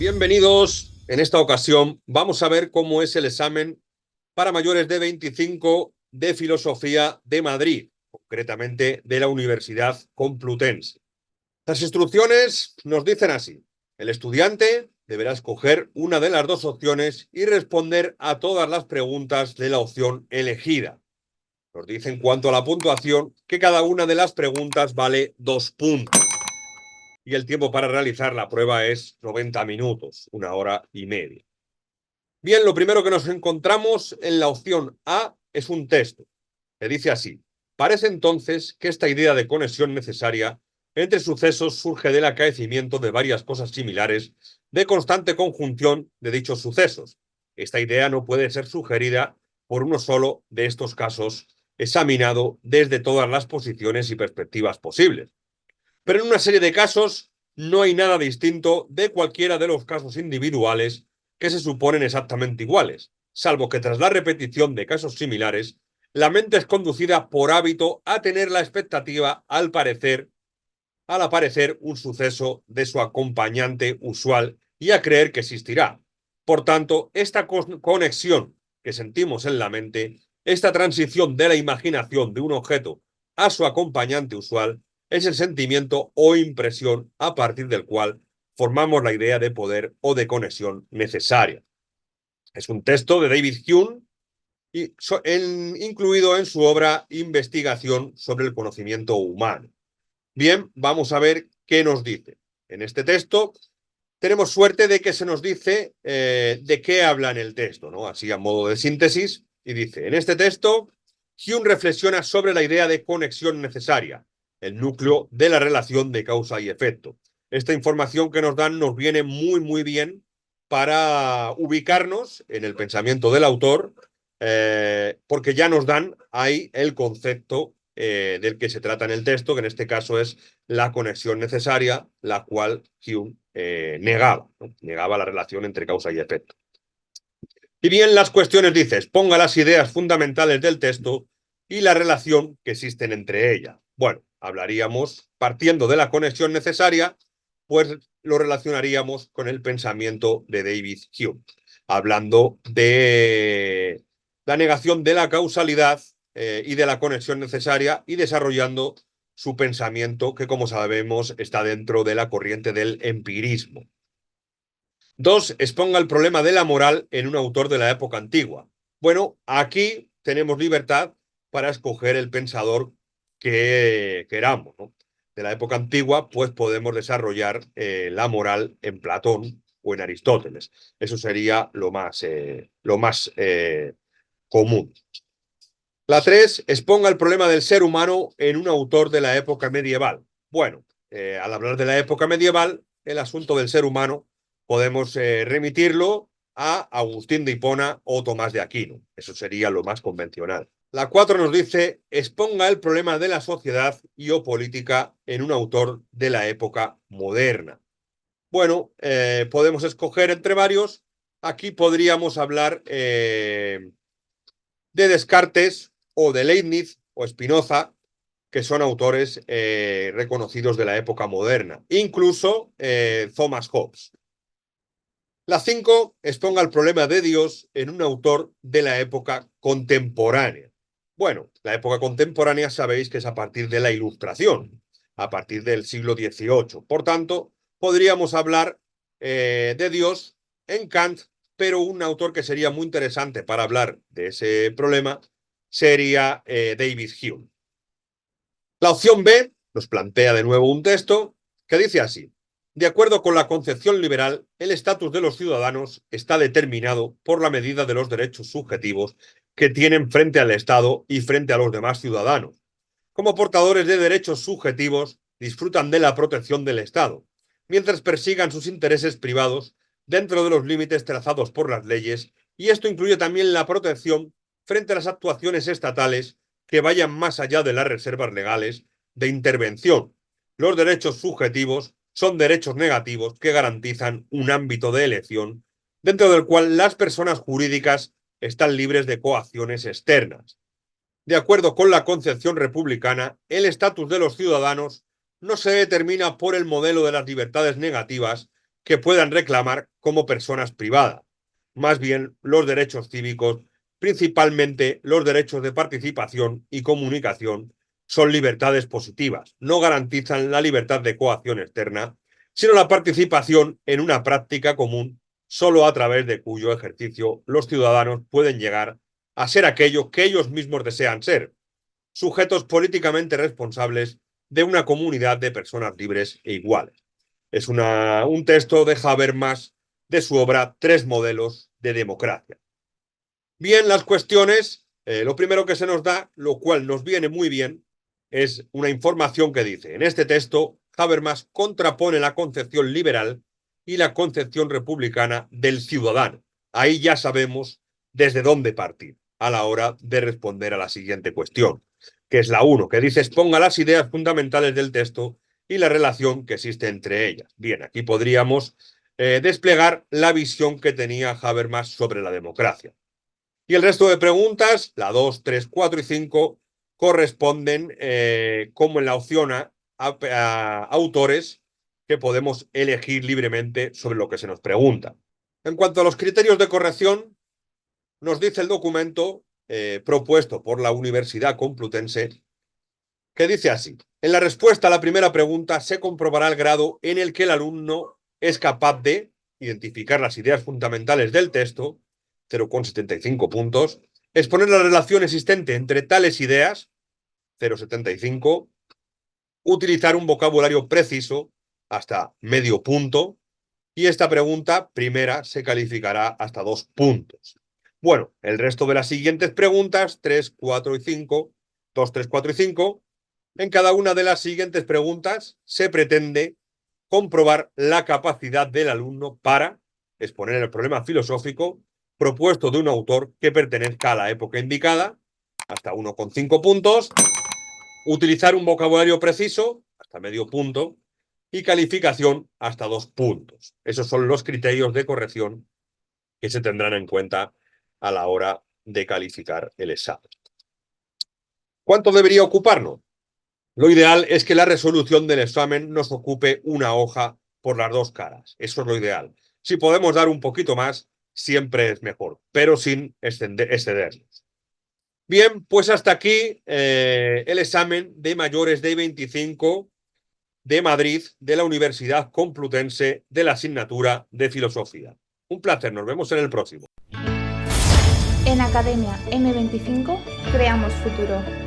Bienvenidos. En esta ocasión vamos a ver cómo es el examen para mayores de 25 de Filosofía de Madrid, concretamente de la Universidad Complutense. Las instrucciones nos dicen así: el estudiante deberá escoger una de las dos opciones y responder a todas las preguntas de la opción elegida. Nos dice en cuanto a la puntuación que cada una de las preguntas vale 2 puntos. Y el tiempo para realizar la prueba es 90 minutos, 1 hora y media. Bien, lo primero que nos encontramos en la opción A es un texto que dice así: parece entonces que esta idea de conexión necesaria entre sucesos surge del acaecimiento de varias cosas similares de constante conjunción de dichos sucesos. Esta idea no puede ser sugerida por uno solo de estos casos, examinado desde todas las posiciones y perspectivas posibles. Pero en una serie de casos no hay nada distinto de cualquiera de los casos individuales que se suponen exactamente iguales, salvo que tras la repetición de casos similares, la mente es conducida por hábito a tener la expectativa al aparecer un suceso de su acompañante usual y a creer que existirá. Por tanto, esta conexión que sentimos en la mente, esta transición de la imaginación de un objeto a su acompañante usual, es el sentimiento o impresión a partir del cual formamos la idea de poder o de conexión necesaria. Es un texto de David Hume, incluido en su obra Investigación sobre el conocimiento humano. Bien, vamos a ver qué nos dice. En este texto tenemos suerte de que se nos dice de qué habla en el texto, ¿no? Así a modo de síntesis, y dice: en este texto, Hume reflexiona sobre la idea de conexión necesaria, el núcleo de la relación de causa y efecto. Esta información que nos dan nos viene muy bien para ubicarnos en el pensamiento del autor, porque ya nos dan ahí el concepto del que se trata en el texto, que en este caso es la conexión necesaria, la cual Hume negaba, ¿no? Negaba la relación entre causa y efecto. Y bien, las cuestiones dices: ponga las ideas fundamentales del texto y la relación que existen entre ellas. Bueno, hablaríamos, partiendo de la conexión necesaria, pues lo relacionaríamos con el pensamiento de David Hume, hablando de la negación de la causalidad y de la conexión necesaria, y desarrollando su pensamiento, que como sabemos está dentro de la corriente del empirismo. 2. Exponga el problema de la moral en un autor de la época antigua. Bueno, aquí tenemos libertad para escoger el pensador que queramos, ¿no? De la época antigua, pues podemos desarrollar la moral en Platón o en Aristóteles. Eso sería lo más común. La 3. Exponga el problema del ser humano en un autor de la época medieval. Bueno, al hablar de la época medieval, el asunto del ser humano podemos remitirlo a Agustín de Hipona o Tomás de Aquino. Eso sería lo más convencional. La 4 nos dice: exponga el problema de la sociedad y o política en un autor de la época moderna. Bueno, podemos escoger entre varios. Aquí podríamos hablar de Descartes o de Leibniz o Spinoza, que son autores reconocidos de la época moderna. Incluso Thomas Hobbes. La 5. Exponga el problema de Dios en un autor de la época contemporánea. Bueno, la época contemporánea sabéis que es a partir de la Ilustración, a partir del siglo XVIII. Por tanto, podríamos hablar de Dios en Kant, pero un autor que sería muy interesante para hablar de ese problema sería David Hume. La opción B nos plantea de nuevo un texto que dice así: de acuerdo con la concepción liberal, el estatus de los ciudadanos está determinado por la medida de los derechos subjetivos que tienen frente al Estado y frente a los demás ciudadanos. Como portadores de derechos subjetivos, disfrutan de la protección del Estado, mientras persigan sus intereses privados dentro de los límites trazados por las leyes, y esto incluye también la protección frente a las actuaciones estatales que vayan más allá de las reservas legales de intervención. Los derechos subjetivos son derechos negativos que garantizan un ámbito de elección dentro del cual las personas jurídicas están libres de coacciones externas. De acuerdo con la concepción republicana, el estatus de los ciudadanos no se determina por el modelo de las libertades negativas, que puedan reclamar como personas privadas. Más bien los derechos cívicos, principalmente los derechos de participación y comunicación, son libertades positivas. No garantizan la libertad de coacción externa, sino la participación en una práctica común, solo a través de cuyo ejercicio los ciudadanos pueden llegar a ser aquello que ellos mismos desean ser, sujetos políticamente responsables de una comunidad de personas libres e iguales. Es un texto de Habermas de su obra Tres modelos de democracia. Bien, las cuestiones, lo primero que se nos da, lo cual nos viene muy bien, es una información que dice, en este texto, Habermas contrapone la concepción liberal y la concepción republicana del ciudadano. Ahí ya sabemos desde dónde partir a la hora de responder a la siguiente cuestión, que es la 1, que dice exponga las ideas fundamentales del texto y la relación que existe entre ellas. Bien, aquí podríamos desplegar la visión que tenía Habermas sobre la democracia. Y el resto de preguntas, la 2, 3, 4 y 5, corresponden, como en la opción a autores que podemos elegir libremente sobre lo que se nos pregunta. En cuanto a los criterios de corrección, nos dice el documento propuesto por la Universidad Complutense, que dice así: en la respuesta a la primera pregunta se comprobará el grado en el que el alumno es capaz de identificar las ideas fundamentales del texto, 0,75 puntos, exponer la relación existente entre tales ideas, 0,75, utilizar un vocabulario preciso, hasta medio punto, y esta pregunta primera se calificará hasta 2 puntos. Bueno, el resto de las siguientes preguntas, 3, 4 y 5, 2, 3, 4 y 5, en cada una de las siguientes preguntas se pretende comprobar la capacidad del alumno para exponer el problema filosófico propuesto de un autor que pertenezca a la época indicada, hasta 1,5 puntos, utilizar un vocabulario preciso, hasta medio punto, y calificación hasta 2 puntos. Esos son los criterios de corrección que se tendrán en cuenta a la hora de calificar el examen. ¿Cuánto debería ocuparnos? Lo ideal es que la resolución del examen nos ocupe una hoja por las dos caras. Eso es lo ideal. Si podemos dar un poquito más, siempre es mejor, pero sin excedernos. Bien, pues hasta aquí el examen de mayores de 25 de Madrid, de la Universidad Complutense, de la asignatura de Filosofía. Un placer, nos vemos en el próximo. En Academia M25 creamos futuro.